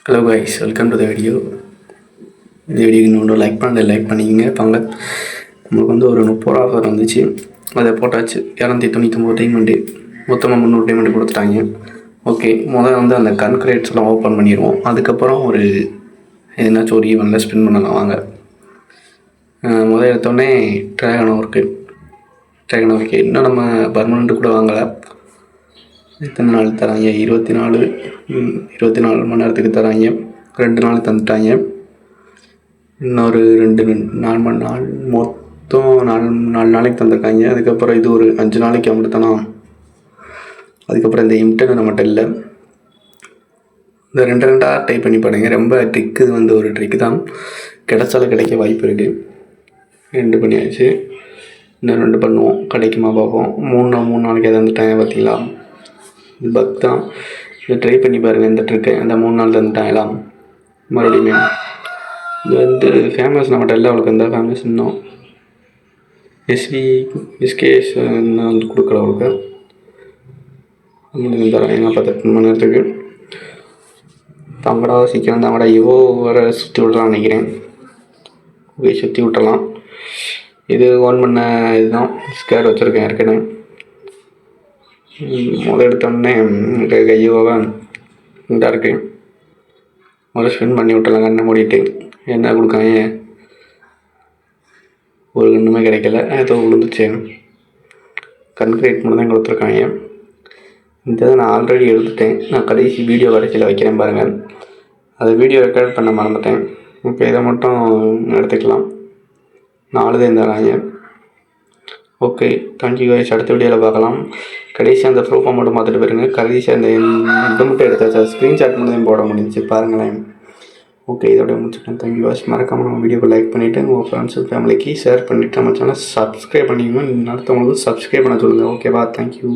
Hello guys, welcome to the video. இந்த வீடியோக்கு இன்னொன்று லைக் பண்ணிக்கங்க. பாங்க, நம்மளுக்கு வந்து ஒரு 30 ரூபா ஆஃபர் வந்துச்சு. அதை போட்டாச்சு. 299 டைமண்டு, மொத்தமாக 300 டைமண்டு கொடுத்துட்டாங்க. ஓகே, முதல்ல வந்து அந்த கன்க்ரேட்ஸ்லாம் ஓப்பன் பண்ணிடுவோம். அதுக்கப்புறம் ஒரு எதுனாச்சும் ஒரு ஈவெண்ட்டில் ஸ்பின் பண்ணலாம். வாங்க, முதல் எடுத்தோடனே ட்ராகன் ஒர்க்கு இன்னும் நம்ம பர்மனெண்ட்டு கூட வாங்கலை. எத்தனை நாள் தராங்க? 24 மணி நேரத்துக்கு தராங்க. 2 நாள் தந்துட்டாங்க. இன்னொரு 4 மணி நாள், மொத்தம் 4 நாளைக்கு தந்திருக்காங்க. அதுக்கப்புறம் இது ஒரு 5 நாளைக்கு அவங்க தானா. அதுக்கப்புறம் இந்த இன்டர்னல் நம்மகிட்ட இல்லை. இந்த 2 டைப் பண்ணி பாருங்க. ரொம்ப ட்ரிக்கு, இது வந்து ஒரு ட்ரிக்கு தான். கிடைச்சாலும் கிடைக்க வாய்ப்பு இருக்குது. 2 பண்ணியாச்சு. இன்னும் 2 பண்ணுவோம். கிடைக்குமா பார்ப்போம். 3 நாளைக்கு அதை வந்துட்டாங்க. பார்த்தீங்களா, இது பக் தான். இதை ட்ரை பண்ணி பாருங்கள். இந்த ட்ரிக்கு அந்த 3 நாள் தந்துட்டாங்களாம். மறுபடியும் இது வந்து ஃபேமஸ் நம்மகிட்ட இல்லை. அவளுக்கு எந்த ஃபேமஸ் இன்னும் எஸ்கேஎஸ் வந்து கொடுக்குற அவளுக்கு தராங்க. 10 மணி நேரத்துக்கு. தங்கடா சீக்கிரம் தங்கடா. இவோ வர சுற்றி விடலாம்னு நினைக்கிறேன். ஓகே, சுற்றி விட்டலாம். இது ஓன் பண்ண இதுதான். ஸ்கேர் வச்சுருக்கேன் ஏற்கனவே. முதல் எடுத்தோடனே கையோவா இதாக இருக்கு. முதல்ல ஸ்பின் பண்ணி விட்டலாம். கண்ணை மூடிட்டு என்ன கொடுக்காங்க? ஒரு கண்ணுமே கிடைக்கல. ஏதோ விழுந்துச்சு. கன்க்ரேட் மட்டும் தான் கொடுத்துருக்காங்க. இந்த நான் ஆல்ரெடி எடுத்துட்டேன். நான் கடைசி வீடியோ கடைசியில் வைக்கிறேன் பாருங்கள். அதை வீடியோ ரெக்கார்ட் பண்ண மறந்துட்டேன். இப்போ இதை மட்டும் எடுத்துக்கலாம். 4 தான் தராங்க. Okay, thank you guys. அடுத்த வீடியோவில் பார்க்கலாம். கடைசியாக அந்த ப்ரூஃபை மட்டும் பார்த்துட்டு போயிருங்க. கடைசியாக அந்த இது மட்டும் எடுத்தாச்சு. ஸ்க்ரீன்ஷாட் மட்டும் தான் போட முடிஞ்சிச்சு பாருங்களேன். ஓகே, இதோட முடிச்சுட்டேன். Thank you guys. மறக்காமல் நம்ம வீடியோவை லைக் பண்ணிவிட்டு உங்கள் ஃப்ரெண்ட்ஸ் ஃபேமிலிக்கு ஷேர் பண்ணிவிட்டு நம்ம சேனல் சப்ஸ்கிரைப் பண்ணிக்கணும். அடுத்தவங்களுக்கு சப்ஸ்கிரைப் பண்ண சொல்லுங்கள். ஓகேவா? தேங்க்யூ.